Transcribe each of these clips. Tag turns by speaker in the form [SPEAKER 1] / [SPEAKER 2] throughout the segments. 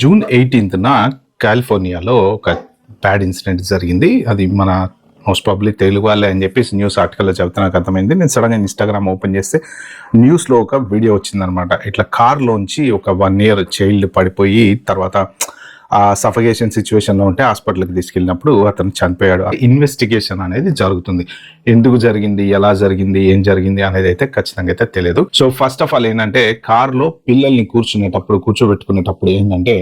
[SPEAKER 1] June 18న కాలిఫోర్నియాలో ఒక bad incident జరిగింది. అది మన మోస్ట్ ప్రాబ్లీ తెలుగు వాళ్ళే అని చెప్పేసి న్యూస్ ఆర్టికల్లో చెబుతే నాకు అర్థమైంది. నేను సడన్గా ఇన్స్టాగ్రామ్ ఓపెన్ చేస్తే న్యూస్లో ఒక వీడియో వచ్చిందనమాట. ఇట్లా కార్లోంచి ఒక 1 year చైల్డ్ పడిపోయి తర్వాత ఆ సఫకేషన్ సిచ్యువేషన్లో ఉంటే హాస్పిటల్కి తీసుకెళ్ళినప్పుడు అతను చనిపోయాడు. ఇన్వెస్టిగేషన్ అనేది జరుగుతుంది. ఎందుకు జరిగింది, ఎలా జరిగింది, ఏం జరిగింది అనేది అయితే ఖచ్చితంగా అయితే తెలియదు. సో ఫస్ట్ ఆఫ్ ఆల్ ఏంటంటే కార్లో పిల్లల్ని కూర్చోబెట్టుకునేటప్పుడు ఏంటంటే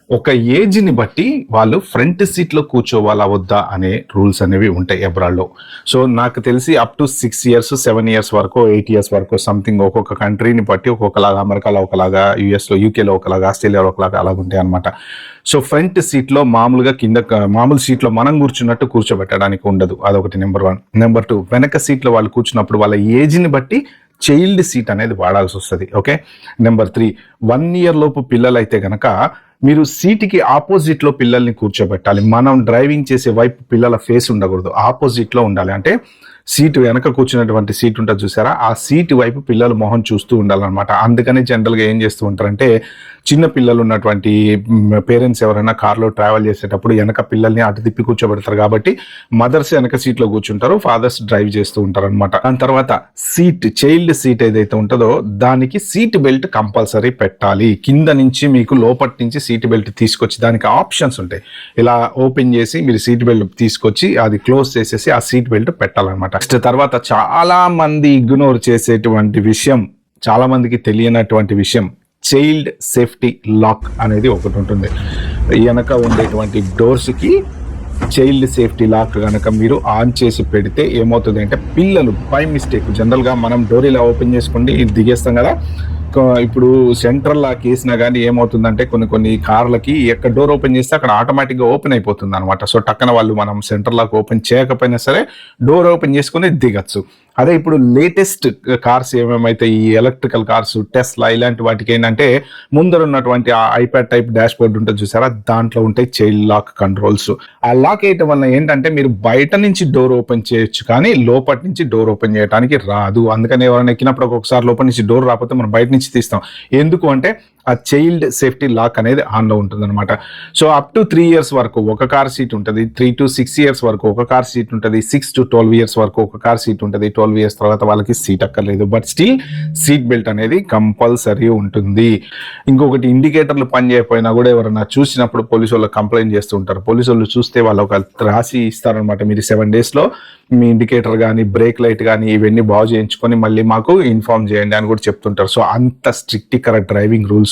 [SPEAKER 1] ఒక ఏజ్ని బట్టి వాళ్ళు ఫ్రంట్ సీట్లో కూర్చోవాలా వద్దా అనే రూల్స్ అనేవి ఉంటాయి అబ్రాడ్లో. సో నాకు తెలిసి అప్ టు 6 years 7 years వరకు 8 years వరకు సంథింగ్ ఒక్కొక్క కంట్రీని బట్టి ఒక్కొక్కలాగా, అమెరికాలో ఒకలాగా, యూఎస్లో యూకేలో ఒకలాగా, ఆస్ట్రేలియాలో ఒకలాగా అలాగ ఉంటాయి అనమాట. సో ఫ్రంట్ సీట్లో మామూలుగా మామూలు సీట్లో మనం కూర్చున్నట్టు కూర్చోబెట్టడానికి ఉండదు. అదొకటి నెంబర్ 1. నెంబర్ 2, వెనక సీట్లో వాళ్ళు కూర్చున్నప్పుడు వాళ్ళ ఏజ్ని బట్టి చైల్డ్ సీట్ అనేది వాడాల్సి వస్తుంది. ఓకే. నెంబర్ 3, 1 year లోపు పిల్లలు అయితే గనక మీరు సీట్కి ఆపోజిట్లో పిల్లల్ని కూర్చోబెట్టాలి. మనం డ్రైవింగ్ చేసే వైపు పిల్లల ఫేస్ ఉండకూడదు, ఆపోజిట్లో ఉండాలి. అంటే సీటు వెనక కూర్చున్నటువంటి సీట్ ఉంటుంది చూసారా, ఆ సీటు వైపు పిల్లలు మొహం చూస్తూ ఉండాలన్నమాట. అందుకని జనరల్గా ఏం చేస్తూ ఉంటారంటే చిన్న పిల్లలు ఉన్నటువంటి పేరెంట్స్ ఎవరైనా కార్లో ట్రావెల్ చేసేటప్పుడు వెనక పిల్లల్ని అటు తిప్పి కూర్చోబెడతారు. కాబట్టి మదర్స్ వెనక సీట్లో కూర్చుంటారు, ఫాదర్స్ డ్రైవ్ చేస్తూ ఉంటారు అనమాట. దాని తర్వాత చైల్డ్ సీట్ ఏదైతే ఉంటుందో దానికి సీట్ బెల్ట్ కంపల్సరీ పెట్టాలి. కింద నుంచి మీకు లోపటి నుంచి సీట్ బెల్ట్ తీసుకొచ్చి దానికి ఆప్షన్స్ ఉంటాయి. ఇలా ఓపెన్ చేసి మీరు సీట్ బెల్ట్ తీసుకొచ్చి అది క్లోజ్ చేసేసి ఆ సీట్ బెల్ట్ పెట్టాలన్నమాట. నెక్స్ట్ తర్వాత చాలా మంది ఇగ్నోర్ చేసేటువంటి విషయం, చాలా మందికి తెలియనటువంటి విషయం, చైల్డ్ సేఫ్టీ లాక్ అనేది ఒకటి ఉంటుంది. వెనక ఉండేటువంటి డోర్స్కి చైల్డ్ సేఫ్టీ లాక్ కనుక మీరు ఆన్ చేసి పెడితే ఏమవుతుంది అంటే పిల్లలు బై మిస్టేక్, జనరల్గా మనం డోర్ ఇలా ఓపెన్ చేసుకోండి దిగేస్తాం కదా, ఇప్పుడు సెంట్రల్ లాక్ వేసినా కానీ ఏమవుతుందంటే కొన్ని కార్లకి ఎక్కడ డోర్ ఓపెన్ చేస్తే అక్కడ ఆటోమేటిక్గా ఓపెన్ అయిపోతుంది అనమాట. సో టక్కన వాళ్ళు మనం సెంట్రల్ లాక్ ఓపెన్ చేయకపోయినా సరే డోర్ ఓపెన్ చేసుకుని దిగచ్చు. అదే ఇప్పుడు లేటెస్ట్ కార్స్ ఏమేమైతే ఈ ఎలక్ట్రికల్ కార్స్, టెస్లా ఇలాంటి వాటికి ఏంటంటే ముందర ఉన్నటువంటి ఆ ఐప్యాడ్ టైప్ డాష్ బోర్డ్ ఉంటుంది చూసారా, దాంట్లో ఉంటాయి చైల్డ్ లాక్ కంట్రోల్స్. ఆ లాక్ వేయటం వల్ల ఏంటంటే మీరు బయట నుంచి డోర్ ఓపెన్ చేయొచ్చు కానీ లోపటి నుంచి డోర్ ఓపెన్ చేయడానికి రాదు. అందుకని ఎవరైనా ఎక్కినప్పుడు ఒక్కొక్కసారి లోపల నుంచి డోర్ రాకపోతే మనం బయట నుంచి తీస్తాం. ఎందుకు అంటే ఆ చైల్డ్ సేఫ్టీ లాక్ అనేది ఆన్లో ఉంటుంది అనమాట. సో అప్ టు 3 years వరకు ఒక కార్ సీట్ ఉంటుంది, 3 to 6 years వరకు ఒక కార్ సీట్ ఉంటుంది, 6 to 12 years వరకు ఒక కార్ సీట్ ఉంటుంది. 12 years తర్వాత వాళ్ళకి సీట్ అక్కర్లేదు, బట్ స్టిల్ సీట్ బెల్ట్ అనేది కంపల్సరీ ఉంటుంది. ఇంకొకటి, ఇండికేటర్లు పని చేయకపోయినా కూడా ఎవరైనా చూసినప్పుడు పోలీసు వాళ్ళు కంప్లైంట్ చేస్తూ ఉంటారు. పోలీసు వాళ్ళు చూస్తే వాళ్ళు ఒక రాసి ఇస్తారనమాట, మీరు 7 daysలో మీ ఇండికేటర్ కానీ బ్రేక్ లైట్ కానీ ఇవన్నీ బాగు చేయించుకొని మళ్ళీ మాకు ఇన్ఫార్మ్ చేయండి అని కూడా చెప్తుంటారు. సో అంత స్ట్రిక్ట్ ఇక్కడ డ్రైవింగ్ రూల్స్.